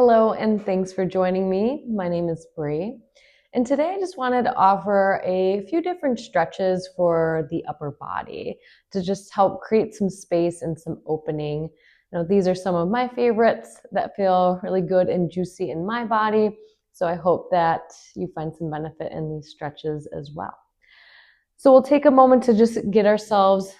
Hello, and thanks for joining me. My name is Bree, and today I just wanted to offer a few different stretches for the upper body to just help create some space and some opening. These are some of my favorites that feel really good and juicy in my body, so I hope that you find some benefit in these stretches as well. So we'll take a moment to just get ourselves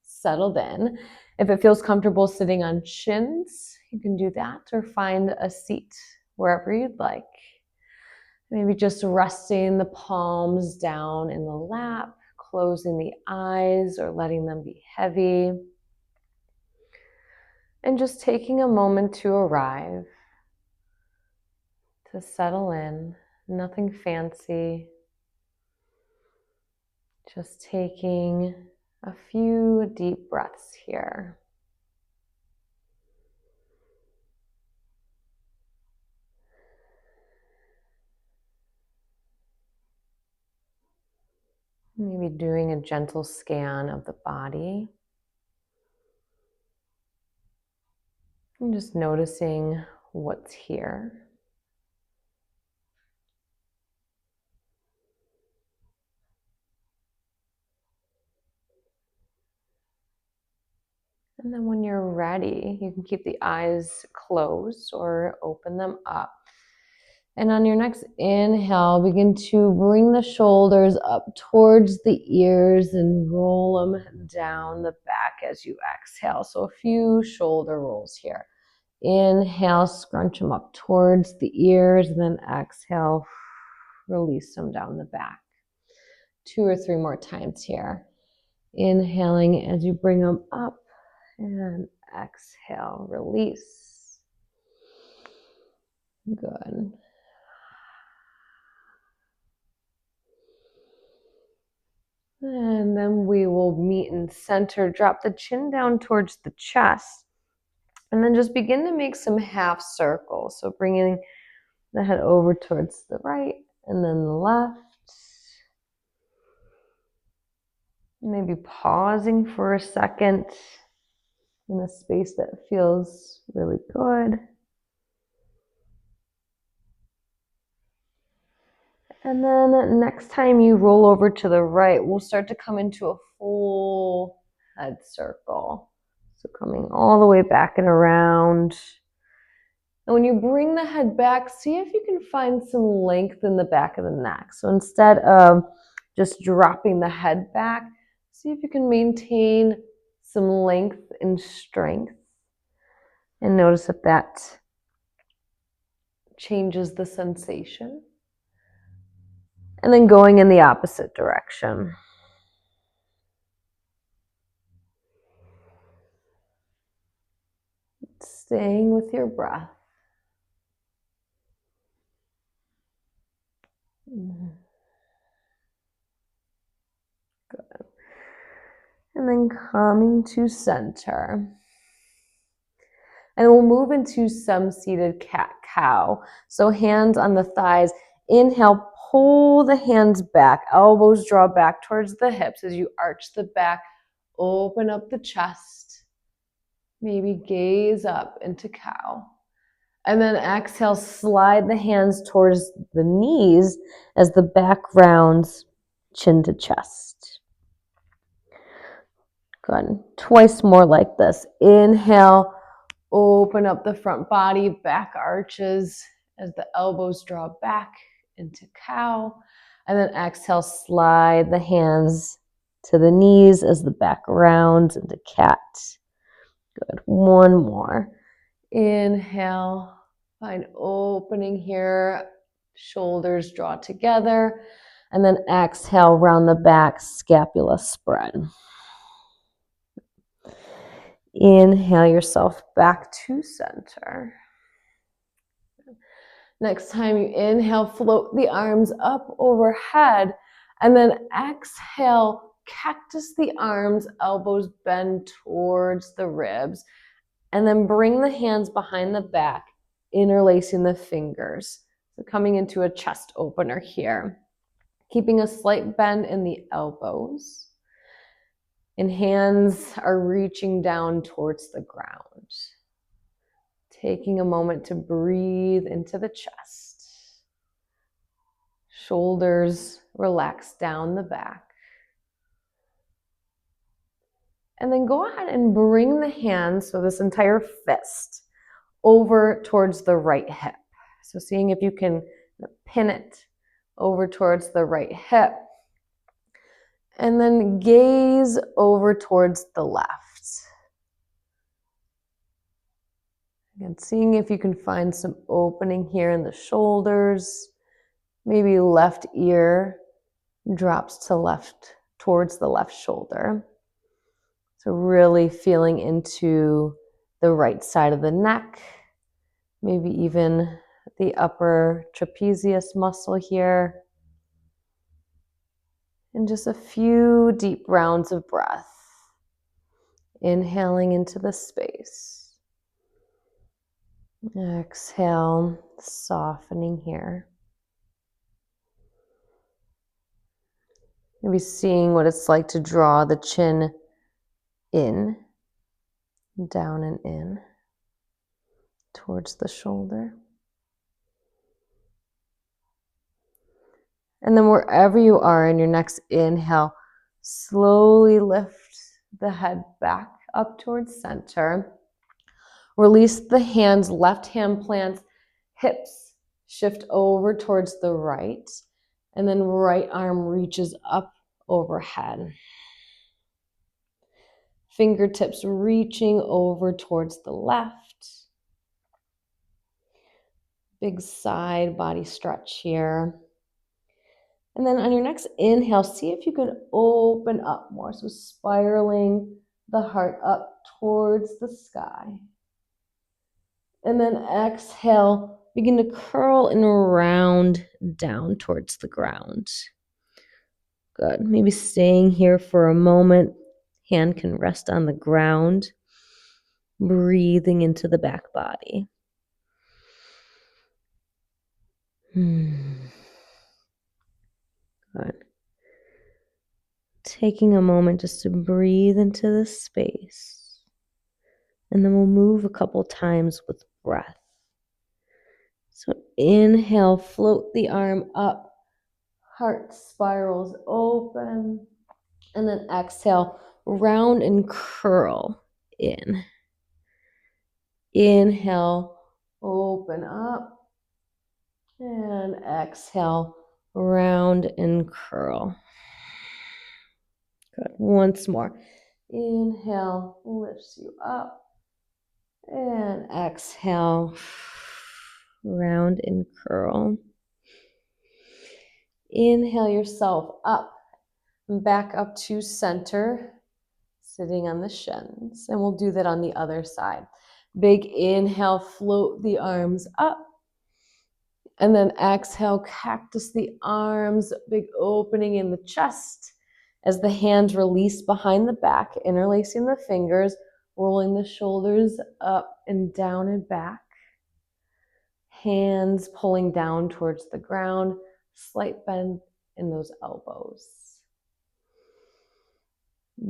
settled in. If it feels comfortable sitting on shins, you can do that, or find a seat wherever you'd like. Maybe just resting the palms down in the lap, closing the eyes or letting them be heavy. And just taking a moment to arrive, to settle in, nothing fancy. Just taking a few deep breaths here. Maybe doing a gentle scan of the body. And just noticing what's here. And then when you're ready, you can keep the eyes closed or open them up. And on your next inhale, begin to bring the shoulders up towards the ears and roll them down the back as you exhale. So a few shoulder rolls here. Inhale, scrunch them up towards the ears, and then exhale, release them down the back. 2 or 3 more times here. Inhaling as you bring them up, and exhale, release. Good. And then we will meet in center. Drop the chin down towards the chest. And then just begin to make some half circles. So bringing the head over towards the right and then the left. Maybe pausing for a second in a space that feels really good. And then next time you roll over to the right, we'll start to come into a full head circle. So coming all the way back and around. And when you bring the head back, see if you can find some length in the back of the neck. So instead of just dropping the head back, see if you can maintain some length and strength. And notice if that changes the sensation. And then going in the opposite direction. Staying with your breath. Good. And then coming to center. And we'll move into some seated cat-cow. So hands on the thighs. Inhale, pull the hands back. Elbows draw back towards the hips as you arch the back. Open up the chest. Maybe gaze up into cow. And then exhale, slide the hands towards the knees as the back rounds chin to chest. Good. Twice more like this. Inhale, open up the front body, back arches as the elbows draw back into cow. And then exhale, slide the hands to the knees as the back rounds into cat. Good. One more. Inhale, find opening here. Shoulders draw together. And then exhale, round the back, scapula spread. Inhale yourself back to center. Next time you inhale, float the arms up overhead. And then exhale, cactus the arms, elbows bend towards the ribs. And then bring the hands behind the back, interlacing the fingers. So coming into a chest opener here. Keeping a slight bend in the elbows. And hands are reaching down towards the ground. Taking a moment to breathe into the chest. Shoulders relax down the back. And then go ahead and bring the hands, so this entire fist, over towards the right hip. So seeing if you can pin it over towards the right hip. And then gaze over towards the left. Again, seeing if you can find some opening here in the shoulders. Maybe left ear drops to left, towards the left shoulder. So really feeling into the right side of the neck, maybe even the upper trapezius muscle here. And just a few deep rounds of breath. Inhaling into the space. Exhale, softening here. Maybe seeing what it's like to draw the chin in, down and in, towards the shoulder. And then wherever you are in your next inhale, slowly lift the head back up towards center. Release the hands, left hand plants, hips shift over towards the right, and then right arm reaches up overhead. Fingertips reaching over towards the left. Big side body stretch here. And then on your next inhale, see if you can open up more. So spiraling the heart up towards the sky. And then exhale, begin to curl and round down towards the ground. Good. Maybe staying here for a moment. Hand can rest on the ground. Breathing into the back body. Good. Taking a moment just to breathe into this space. And then we'll move a couple times with breath. So inhale, float the arm up. Heart spirals open. And then exhale, round and curl in. Inhale, open up. And exhale, round and curl. Good. Once more. Inhale, lifts you up. And exhale, round and curl. Inhale yourself up and back up to center, sitting on the shins. And we'll do that on the other side. Big inhale, float the arms up. And then exhale, cactus the arms, big opening in the chest as the hands release behind the back, interlacing the fingers, rolling the shoulders up and down and back. Hands pulling down towards the ground, slight bend in those elbows.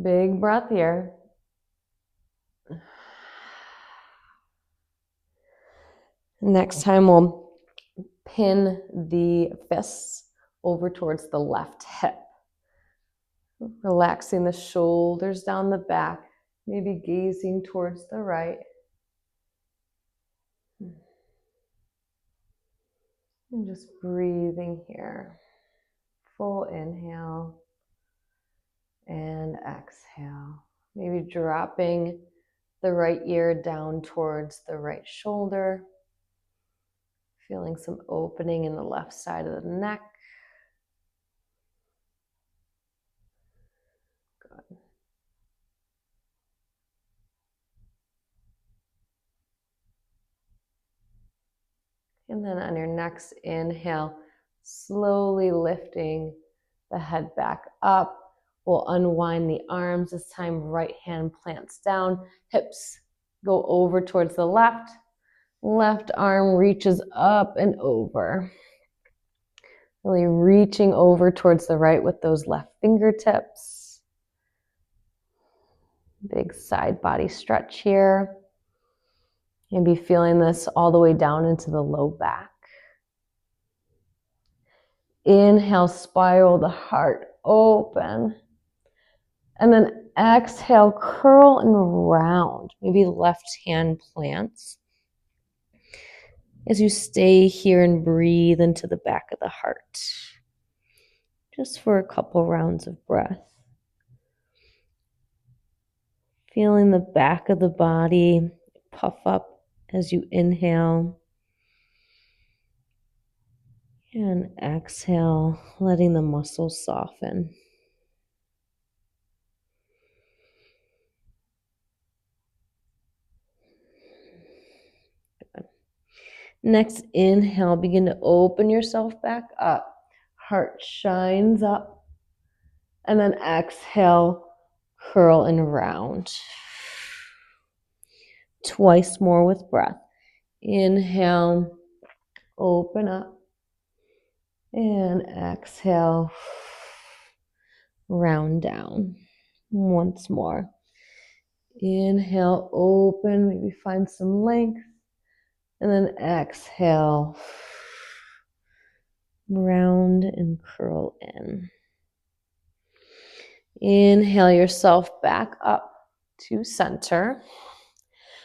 Big breath here. Next time we'll pin the fists over towards the left hip. Relaxing the shoulders down the back, maybe gazing towards the right. And just breathing here. Full inhale and exhale. Maybe dropping the right ear down towards the right shoulder. Feeling some opening in the left side of the neck. Good. And then on your next inhale, slowly lifting the head back up. We'll unwind the arms. This time, right hand plants down. Hips go over towards the left. Left arm reaches up and over. Really reaching over towards the right with those left fingertips. Big side body stretch here. Maybe feeling this all the way down into the low back. Inhale, spiral the heart open. And then exhale, curl and round. Maybe left hand plants. As you stay here and breathe into the back of the heart. Just for a couple rounds of breath. Feeling the back of the body puff up as you inhale. And exhale, letting the muscles soften. Good. Next, inhale, begin to open yourself back up. Heart shines up. And then exhale, curl and round. Twice more with breath. Inhale, open up. And exhale, round down. Once more. Inhale, open, maybe find some length. And then exhale, round and curl in. Inhale yourself back up to center.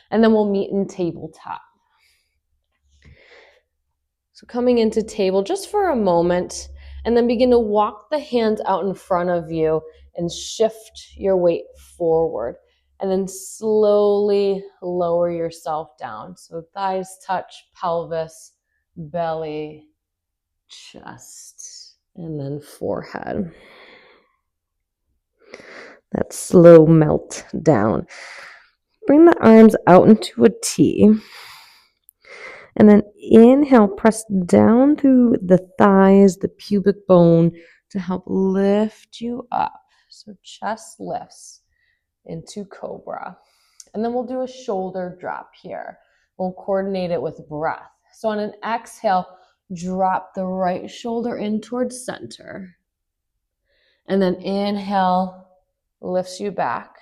And then we'll meet in tabletop. So coming into table just for a moment, and then begin to walk the hands out in front of you and shift your weight forward. And then slowly lower yourself down. So thighs touch, pelvis, belly, chest, and then forehead. That slow melt down. Bring the arms out into a T. And then inhale, press down through the thighs, the pubic bone to help lift you up. So chest lifts into cobra. And then we'll do a shoulder drop here. We'll coordinate it with breath. So on an exhale, drop the right shoulder in towards center. And then inhale, lifts you back.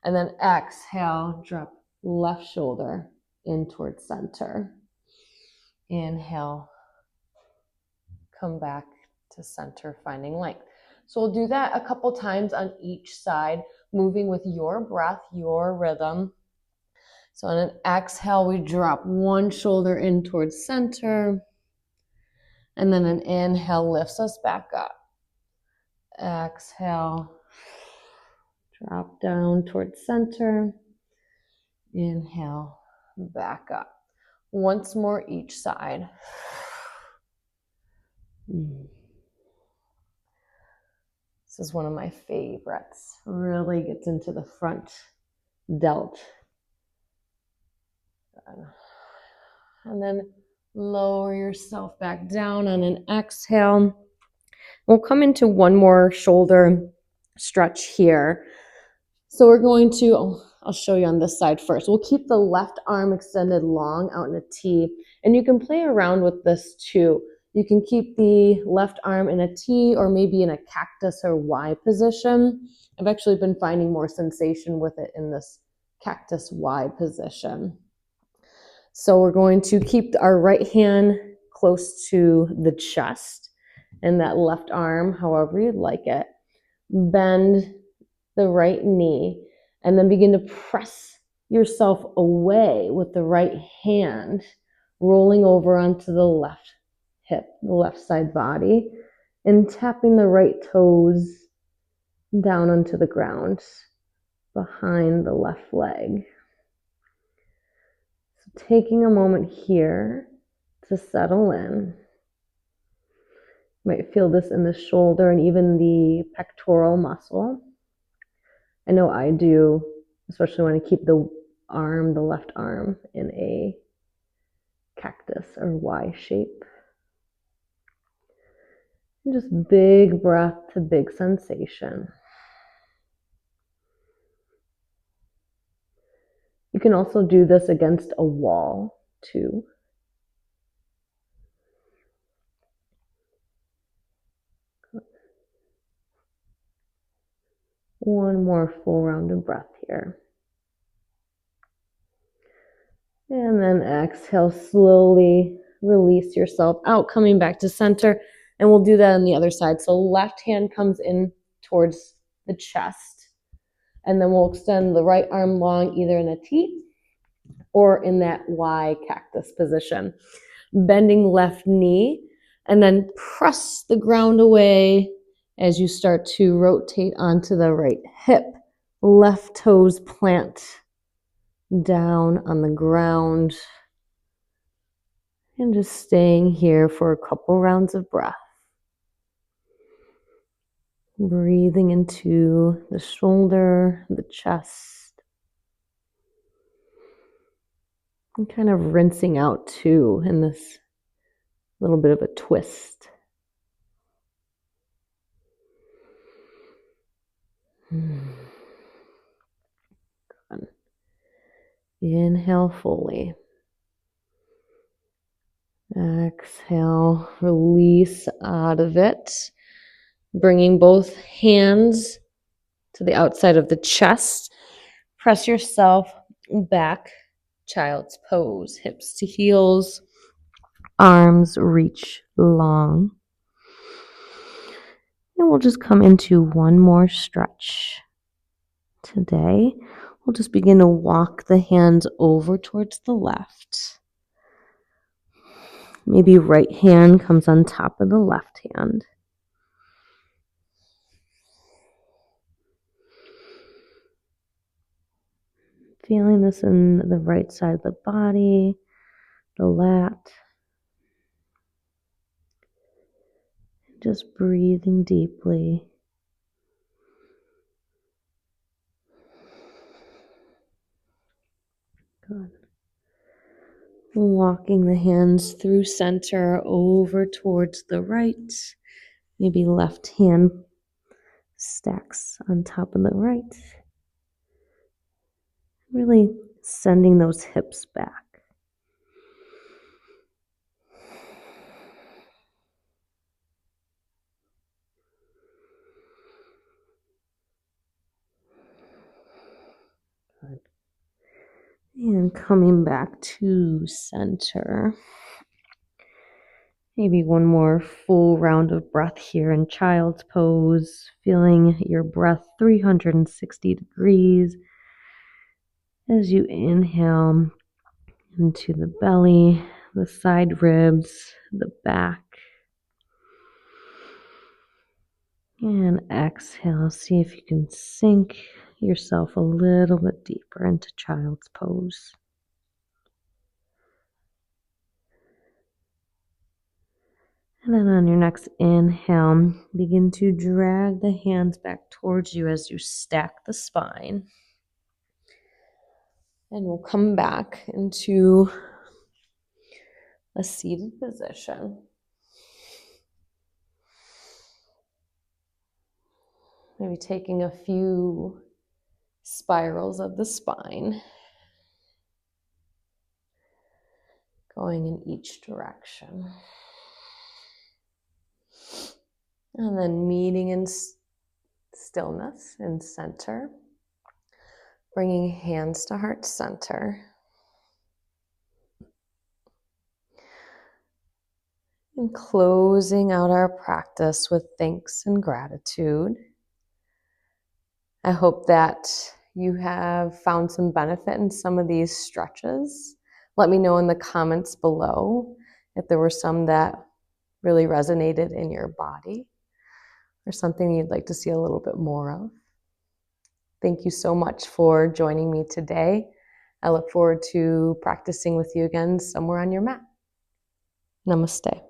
And then exhale, drop left shoulder in towards center. Inhale, come back to center, finding length. So we'll do that a couple times on each side, moving with your breath, your rhythm. So on an exhale, we drop one shoulder in towards center. And then an inhale lifts us back up. Exhale, drop down towards center. Inhale, back up. Once more each side. This is one of my favorites. Really gets into the front delt. And then lower yourself back down on an exhale. We'll come into one more shoulder stretch here. So we're going to, I'll show you on this side first. We'll keep the left arm extended long out in a T. And you can play around with this too. You can keep the left arm in a T or maybe in a cactus or Y position. I've actually been finding more sensation with it in this cactus Y position. So we're going to keep our right hand close to the chest and that left arm, however you'd like it. Bend the right knee and then begin to press yourself away with the right hand, rolling over onto the left hip, the left side body, and tapping the right toes down onto the ground behind the left leg. So taking a moment here to settle in. You might feel this in the shoulder and even the pectoral muscle. I know I do, especially when I keep the left arm, in a cactus or Y shape. And just big breath to big sensation. You can also do this against a wall too. One more full round of breath here. And then exhale, slowly release yourself out, coming back to center. And we'll do that on the other side. So left hand comes in towards the chest. And then we'll extend the right arm long, either in a T or in that Y cactus position. Bending left knee, and then press the ground away as you start to rotate onto the right hip. Left toes plant down on the ground. And just staying here for a couple rounds of breath. Breathing into the shoulder, the chest. And kind of rinsing out too in this little bit of a twist. Good. Inhale fully. Exhale, release out of it. Bringing both hands to the outside of the chest. Press yourself back, child's pose. Hips to heels, arms reach long. And we'll just come into one more stretch. Today, we'll just begin to walk the hands over towards the left. Maybe right hand comes on top of the left hand. Feeling this in the right side of the body, the lat. Just breathing deeply. Good. Walking the hands through center over towards the right. Maybe left hand stacks on top of the right. Really sending those hips back. Good. And coming back to center. Maybe one more full round of breath here in child's pose, feeling your breath 360 degrees as you inhale into the belly, the side ribs, the back. And exhale, see if you can sink yourself a little bit deeper into child's pose. And then on your next inhale, begin to drag the hands back towards you as you stack the spine. And we'll come back into a seated position. Maybe taking a few spirals of the spine, going in each direction. And then meeting in stillness in center, bringing hands to heart center. And closing out our practice with thanks and gratitude. I hope that you have found some benefit in some of these stretches. Let me know in the comments below if there were some that really resonated in your body or something you'd like to see a little bit more of. Thank you so much for joining me today. I look forward to practicing with you again somewhere on your mat. Namaste.